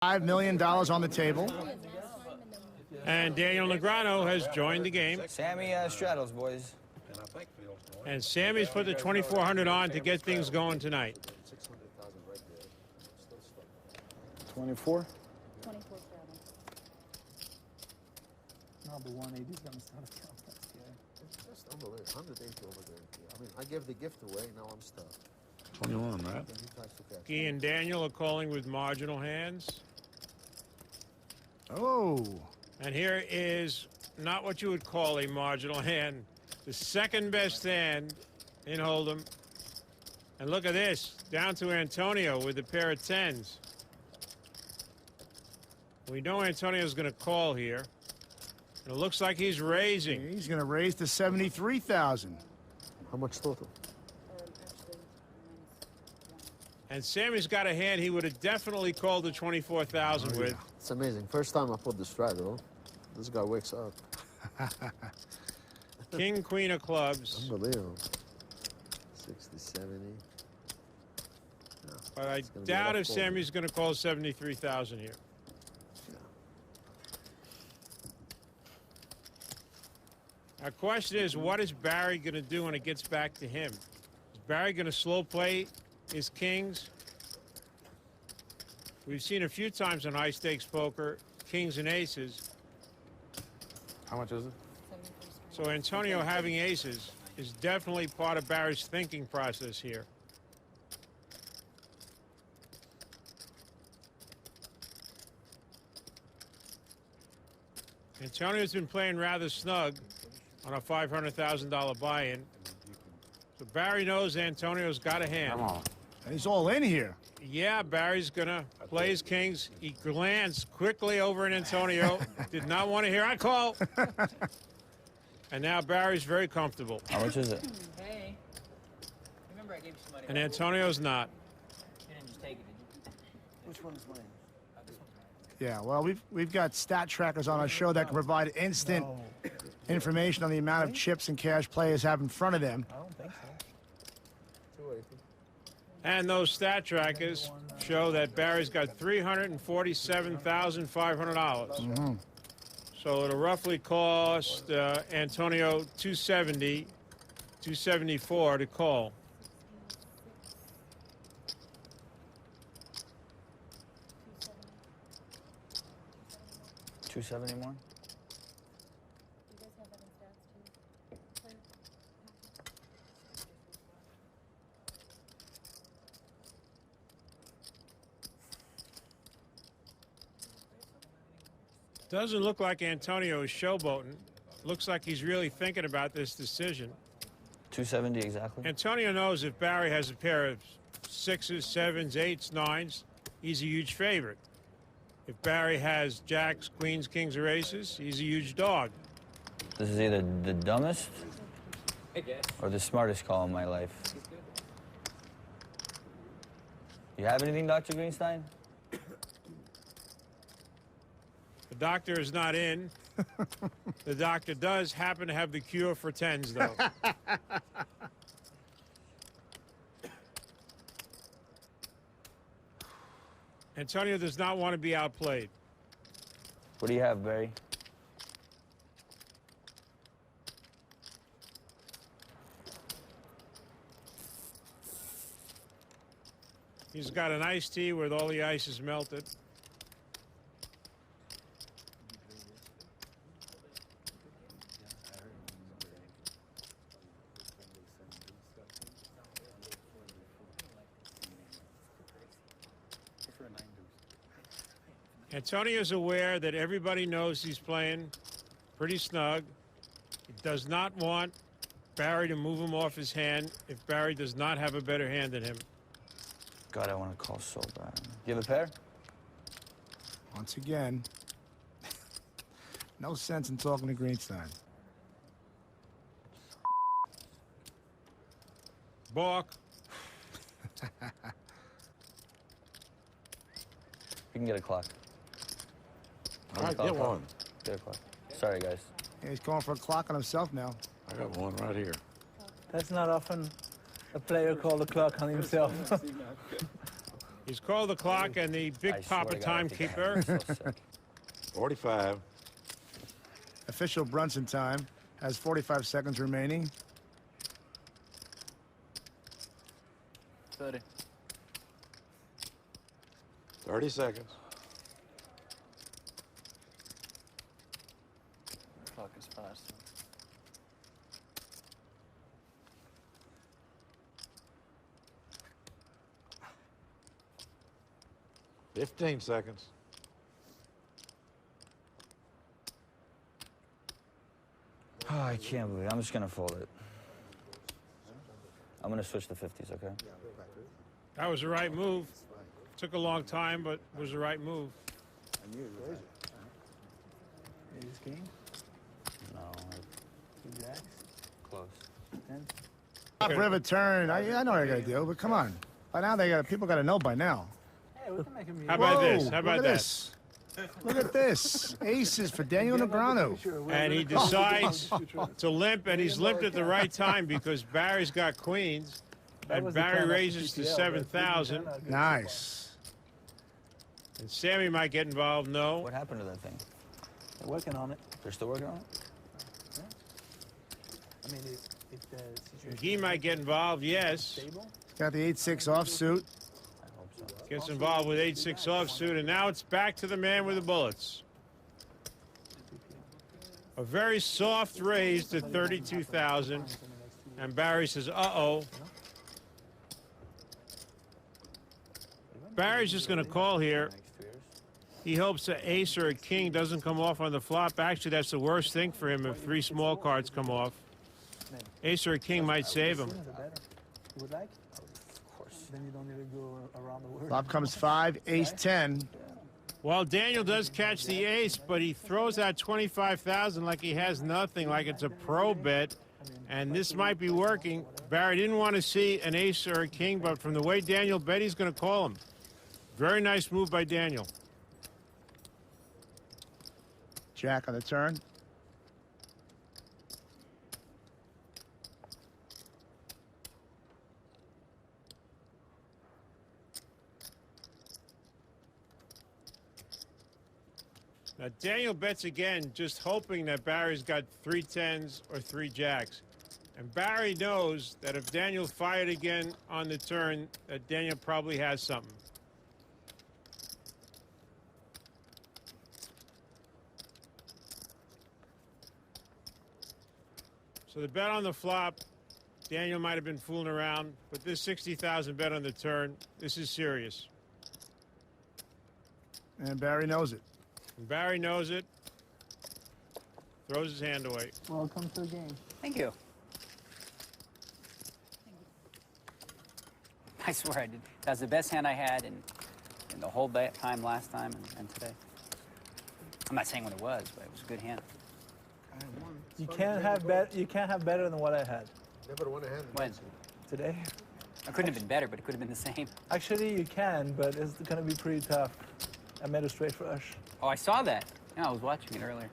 $5 million on the table. And Daniel Negreanu has joined the game. Sammy straddles, boys. And Sammy's put the 2,400 on to get things going tonight. 24? 24 straddle. No, but 180's gonna start a count. That's scary. It's just unbelievable. 180 over there. I mean, I gave the gift away. Now I'm stuck. 21, right? Guy and Daniel are calling with marginal hands. Oh. And here is not what you would call a marginal hand. The second best hand in Hold'em. And look at this, down to Antonio with a pair of tens. We know Antonio's going to call here. And it looks like he's raising. He's going to raise to 73,000. How much total? And Sammy's got a hand he would have definitely called the 24,000 with. It's amazing. First time I put the straddle. This guy wakes up. King, queen of clubs. Unbelievable. 60, 70. No, But I doubt if Sammy's going to call 73,000 here. Our question is, what is Barry going to do when it gets back to him? Is Barry going to slow play his kings? We've seen a few times in high stakes poker, kings and aces. How much is it? So Antonio having aces is definitely part of Barry's thinking process here. Antonio's been playing rather snug on a $500,000 buy-in. So Barry knows Antonio's got a hand. Come on. And he's all in here. Yeah, Barry's gonna play his kings. He glanced quickly over at Antonio. Did not want to hear I call. And now Barry's very comfortable. How much is it? Hey. Remember I gave you some money. And Antonio's not. You didn't just take it, did you? Which one is mine? This one. Yeah, well, we've got stat trackers on our show that can provide instant information on the amount of chips and cash players have in front of them. I don't think so. 280. And those stat trackers show that Barry's got $347,500. So it'll roughly cost Antonio $274 to call. $270 more? You guys have that in stats too? Doesn't look like Antonio is showboating. Looks like he's really thinking about this decision. 270 exactly? Antonio knows if Barry has a pair of sixes, sevens, eights, nines, he's a huge favorite. If Barry has jacks, queens, kings, or aces, he's a huge dog. This is either the dumbest or the smartest call in my life. You have anything, Dr. Greenstein? The doctor is not in. The doctor does happen to have the cure for tens, though. Antonio does not want to be outplayed. What do you have, Barry? He's got an iced tea where all the ice is melted. Antonio's aware that everybody knows he's playing pretty snug. He does not want Barry to move him off his hand if Barry does not have a better hand than him. God, I want to call so bad. Do you have a pair? Once again, no sense in talking to Greenstein. Balk. You can get a clock. All right, get one. Get a clock. Sorry, guys. Yeah, he's going for a clock on himself now. I got one right here. That's not often a player called a clock on himself. He's called the clock and the I Big swear Papa to God, I think I timekeeper. am so sick. 45. Official Brunson time has 45 seconds remaining. 30. 30 seconds. Clock is fast. 15 seconds. Oh, I can't believe it. I'm just gonna fold it. I'm gonna switch to 50s, okay? That was the right move. Took a long time, but was the right move. Ace king, No, 2 jacks, close. 10. Top river turn. I know what I gotta do, but come on. By now people gotta know by now. Hey, we can make him. How about this? Whoa, How about look at that? this. Look at this. Aces for Daniel Negreanu. And he decides to limp, and he's limped at the right time because Barry's got queens, and Barry raises to 7,000. Nice. And Sammy might get involved. No. What happened to that thing? They're working on it. They're still working on it? I mean, if the situation He might get involved. Yes. stable, Got the 8-6 offsuit. I hope so. Gets involved with 8-6 offsuit, and now it's back to the man with the bullets. A very soft raise to 32,000, and Barry says, "Uh-oh." Barry's just going to call here. Next 2 years? He hopes an ace or a king doesn't come off on the flop. Actually, that's the worst thing for him if 3 small cards come off. Ace or a king might save him. sooner the better. You would like? Of course. Then you don't need to go around the world. Flop comes 5, ace 10. Well, Daniel does catch the ace, but he throws out 25,000 like he has nothing, like it's a pro bet, and this might be working. Barry didn't want to see an ace or a king, but from the way Daniel bet, he's going to call him. Very nice move by Daniel. Jack on the turn. Now, Daniel bets again, just hoping that Barry's got 3 10s or 3 jacks. And Barry knows that if Daniel fired again on the turn, that Daniel probably has something. So the bet on the flop, Daniel might have been fooling around, but this 60,000 bet on the turn, this is serious. And Barry knows it. And Barry knows it, throws his hand away. Welcome to the game. Thank you. I swear I did. That was the best hand I had in the whole time last time and today. I'm not saying what it was, but it was a good hand. You can't have better than what I had Never won a hand. When? today. It couldn't have been better, but it could have been the same. Actually, you can, but it's going to be pretty tough. I made a straight flush. Oh, I saw that. Yeah, I was watching it earlier.